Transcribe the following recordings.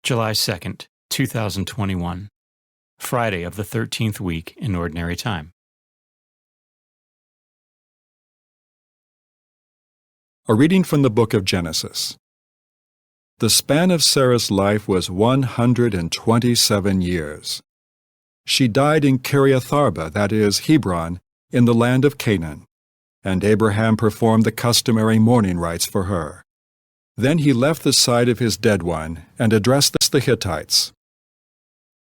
July 2nd, 2021, Friday of the 13th week in Ordinary Time. A reading from the book of Genesis. The span of Sarah's life was 127 years. She died in Kiriath-arba, that is, Hebron, in the land of Canaan, and Abraham performed the customary mourning rites for her. Then he left the side of his dead one and addressed the Hittites.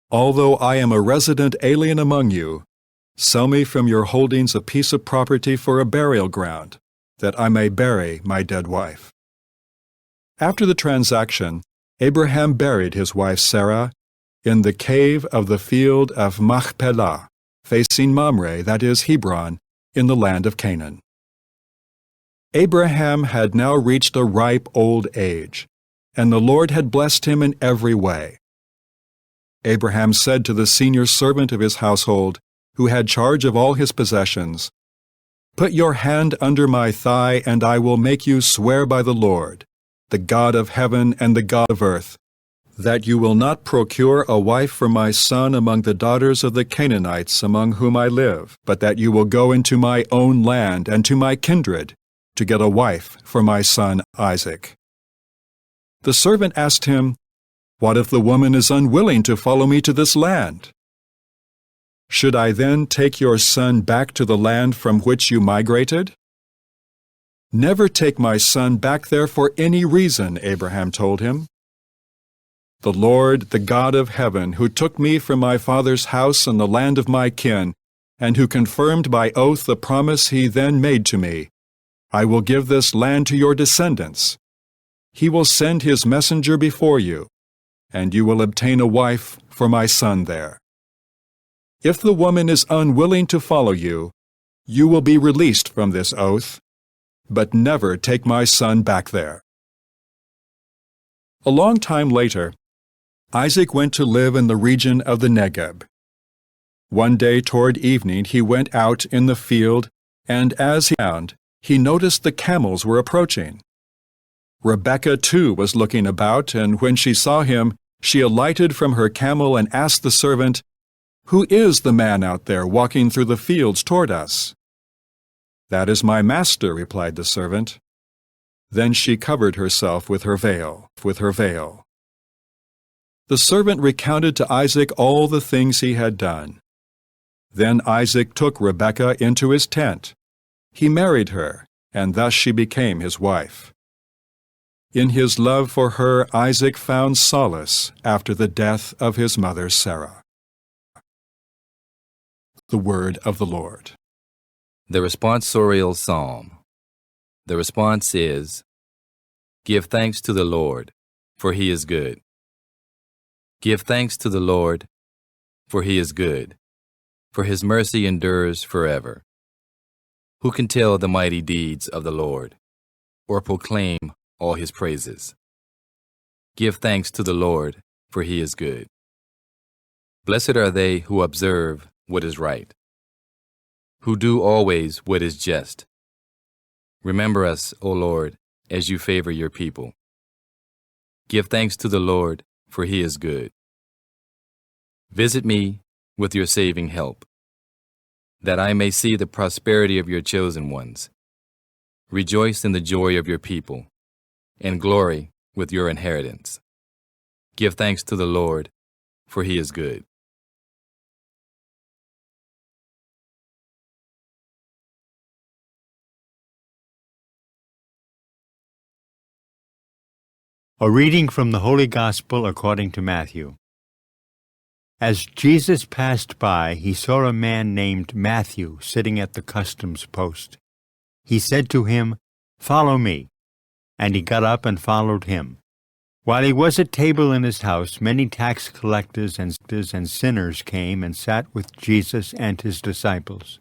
"Although I am a resident alien among you, sell me from your holdings a piece of property for a burial ground, that I may bury my dead wife." After the transaction, Abraham buried his wife Sarah in the cave of the field of Machpelah, facing Mamre, that is, Hebron, in the land of Canaan. Abraham had now reached a ripe old age, and the Lord had blessed him in every way. Abraham said to the senior servant of his household, who had charge of all his possessions, "Put your hand under my thigh, and I will make you swear by the Lord, the God of heaven and the God of earth, that you will not procure a wife for my son among the daughters of the Canaanites among whom I live, but that you will go into my own land and to my kindred, to get a wife for my son Isaac." The servant asked him, "What if the woman is unwilling to follow me to this land? Should I then take your son back to the land from which you migrated?" "Never take my son back there for any reason," Abraham told him. "The Lord, the God of heaven, who took me from my father's house and the land of my kin, and who confirmed by oath the promise he then made to me, I will give this land to your descendants. He will send his messenger before you, and you will obtain a wife for my son there. If the woman is unwilling to follow you, you will be released from this oath, but never take my son back there." A long time later, Isaac went to live in the region of the Negeb. One day toward evening he went out in the field, and as he found, he noticed the camels were approaching. Rebekah too was looking about, and when she saw him, she alighted from her camel and asked the servant, "Who is the man out there walking through the fields toward us?" "That is my master," replied the servant. Then she covered herself with her veil. The servant recounted to Isaac all the things he had done. Then Isaac took Rebekah into his tent. He married her, and thus she became his wife. In his love for her, Isaac found solace after the death of his mother Sarah. The word of the Lord. The responsorial psalm. The response is, "Give thanks to the Lord, for he is good. Give thanks to the Lord, for he is good, for his mercy endures forever. Who can tell the mighty deeds of the Lord, or proclaim all his praises? Give thanks to the Lord, for he is good. Blessed are they who observe what is right, who do always what is just. Remember us, O Lord, as you favor your people. Give thanks to the Lord, for he is good. Visit me with your saving help, that I may see the prosperity of your chosen ones. Rejoice in the joy of your people, and glory with your inheritance. Give thanks to the Lord, for he is good." A reading from the Holy Gospel according to Matthew. As Jesus passed by, he saw a man named Matthew sitting at the customs post. He said to him, "Follow me." And he got up and followed him. While he was at table in his house, many tax collectors and sinners came and sat with Jesus and his disciples.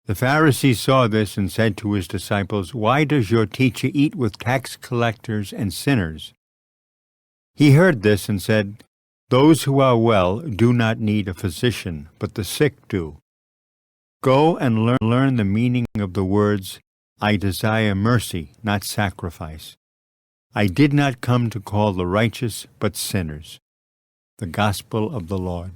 The Pharisees saw this and said to his disciples, "Why does your teacher eat with tax collectors and sinners?" He heard this and said, "Those who are well do not need a physician, but the sick do. Go and learn the meaning of the words, 'I desire mercy, not sacrifice.' I did not come to call the righteous, but sinners. The Gospel of the Lord.